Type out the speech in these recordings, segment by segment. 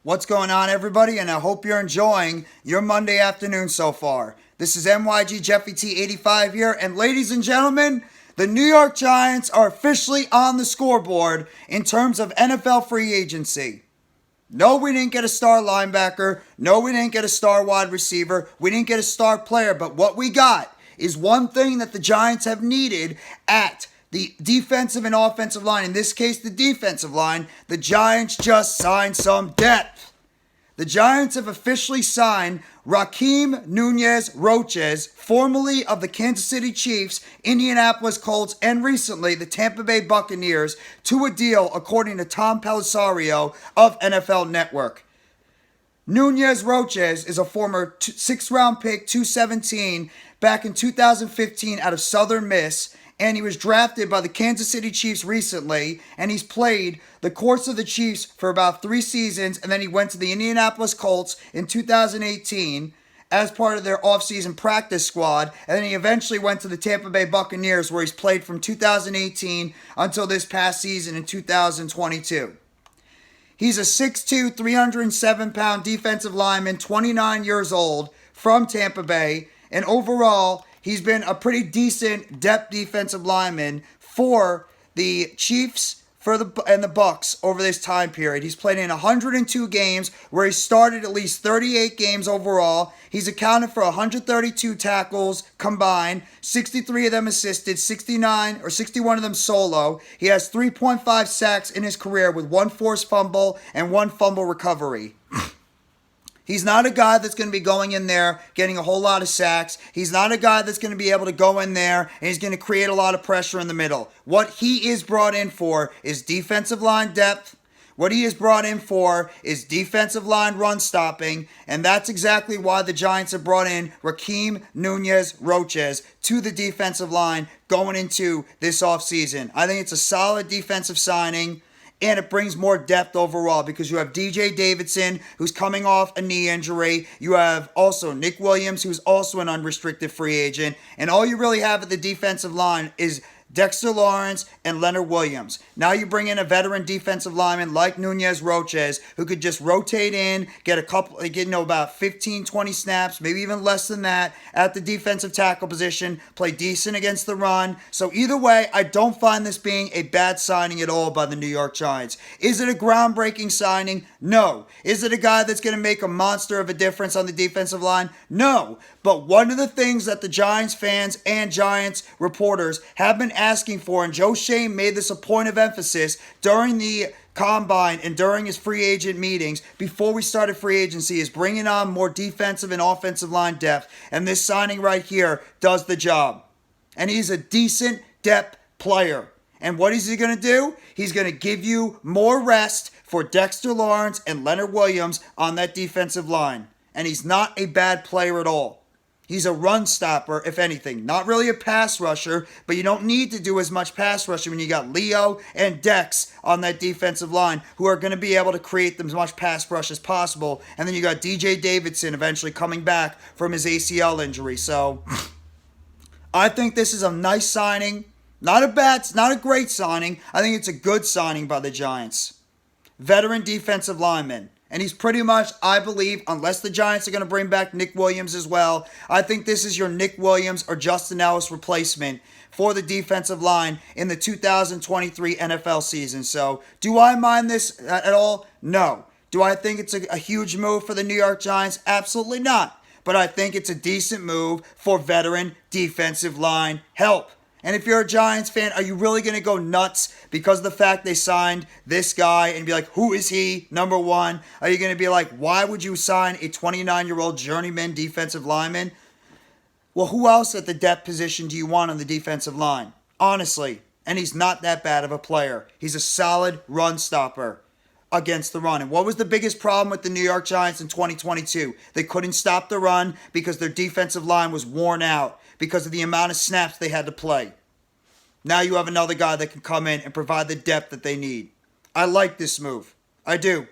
What's going on, everybody? And I hope you're enjoying your Monday afternoon so far. This is MYG Jeffy T85 here, and ladies and gentlemen, the New York Giants are officially on the scoreboard in terms of NFL free agency. No, we didn't get a star linebacker. No, we didn't get a star wide receiver. We didn't get a star player. But what we got is one thing that the Giants have needed at the defensive and offensive line. In this case, the defensive line. The Giants just signed some depth. The Giants have officially signed Rakeem Nunez-Roches, formerly of the Kansas City Chiefs, Indianapolis Colts, and recently the Tampa Bay Buccaneers, to a deal according to Tom Pelissero of NFLNetwork. Nunez-Roches is a former 6th-round pick, 217, back in 2015 out of Southern Miss, and he was drafted by the Kansas City Chiefs recently, and he's played the course of the Chiefs for about 3 seasons, and then he went to the Indianapolis Colts in 2018 as part of their offseason practice squad, and then he eventually went to the Tampa Bay Buccaneers, where he's played from 2018 until this past season in 2022. He's a 6'2", 307-pound defensive lineman, 29 years old, from Tampa Bay, and overall, he's been a pretty decent depth defensive lineman for the Chiefs and the Bucs over this time period. He's played in 102 games where he started at least 38 games overall. He's accounted for 132 tackles combined, 63 of them assisted, 61 of them solo. He has 3.5 sacks in his career with 1 forced fumble and 1 fumble recovery. He's not a guy that's going to be going in there getting a whole lot of sacks. He's not a guy that's going to be able to go in there and he's going to create a lot of pressure in the middle. What he is brought in for is defensive line depth. What he is brought in for is defensive line run stopping, and that's exactly why the Giants have brought in Rakeem Nunez-Roches to the defensive line going into this offseason. I think it's a solid defensive signing. And it brings more depth overall because you have DJ Davidson, who's coming off a knee injury. You have also Nick Williams, who's also an unrestricted free agent. And all you really have at the defensive line is Dexter Lawrence and Leonard Williams. Now you bring in a veteran defensive lineman like Nunez-Roches who could just rotate in, get about 15, 20 snaps, maybe even less than that at the defensive tackle position, play decent against the run. So either way, I don't find this being a bad signing at all by the New York Giants. Is it a groundbreaking signing? No. Is it a guy that's going to make a monster of a difference on the defensive line? No. But one of the things that the Giants fans and Giants reporters have been asking for, and Joe Schoen made this a point of emphasis during the combine and during his free agent meetings before we started free agency, is bringing on more defensive and offensive line depth. And this signing right here does the job. And he's a decent depth player. And what is he going to do? He's going to give you more rest for Dexter Lawrence and Leonard Williams on that defensive line. And he's not a bad player at all. He's a run stopper, if anything. Not really a pass rusher, but you don't need to do as much pass rushing when you got Leo and Dex on that defensive line who are going to be able to create as much pass rush as possible. And then you got DJ Davidson eventually coming back from his ACL injury. So I think this is a nice signing. Not a great signing. I think it's a good signing by the Giants. Veteran defensive lineman. And he's pretty much, I believe, unless the Giants are going to bring back Nick Williams as well, I think this is your Nick Williams or Justin Ellis replacement for the defensive line in the 2023 NFL season. So, do I mind this at all? No. Do I think it's a huge move for the New York Giants? Absolutely not. But I think it's a decent move for veteran defensive line help. And if you're a Giants fan, are you really going to go nuts because of the fact they signed this guy and be like, who is he, number one? Are you going to be like, why would you sign a 29-year-old journeyman defensive lineman? Well, who else at the depth position do you want on the defensive line? Honestly. And he's not that bad of a player. He's a solid run stopper against the run. And what was the biggest problem with the New York Giants in 2022? They couldn't stop the run because their defensive line was worn out because of the amount of snaps they had to play. Now you have another guy that can come in and provide the depth that they need. I like this move. I do.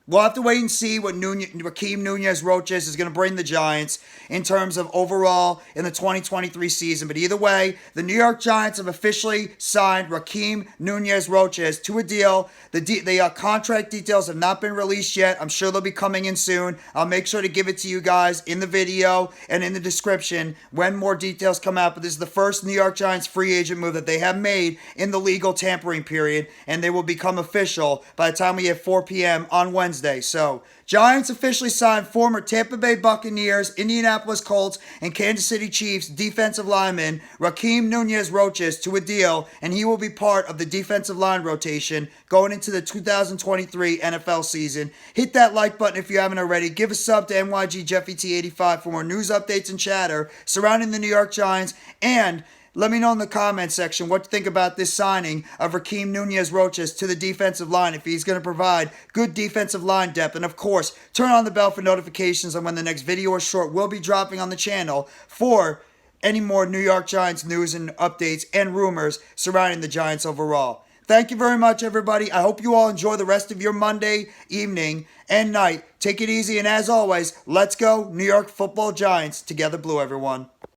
We'll have to wait and see what Rakeem Nunez-Roches is going to bring the Giants in terms of overall in the 2023 season. But either way, the New York Giants have officially signed Rakeem Nunez-Roches to a deal. The contract details have not been released yet. I'm sure they'll be coming in soon. I'll make sure to give it to you guys in the video and in the description when more details come out. But this is the first New York Giants free agent move that they have made in the legal tampering period, and they will become official by the time we hit 4 p.m. on Wednesday. So, Giants officially signed former Tampa Bay Buccaneers, Indianapolis Colts, and Kansas City Chiefs defensive lineman Rakeem Nunez-Roches to a deal, and he will be part of the defensive line rotation going into the 2023 NFL season. Hit that like button if you haven't already. Give a sub to NYG Jeffy T85 for more news updates and chatter surrounding the New York Giants, and let me know in the comment section what you think about this signing of Rakeem Nunez-Roches to the defensive line, if he's going to provide good defensive line depth. And of course, turn on the bell for notifications on when the next video or short will be dropping on the channel for any more New York Giants news and updates and rumors surrounding the Giants overall. Thank you very much, everybody. I hope you all enjoy the rest of your Monday evening and night. Take it easy, and as always, let's go New York Football Giants. Together blue, everyone.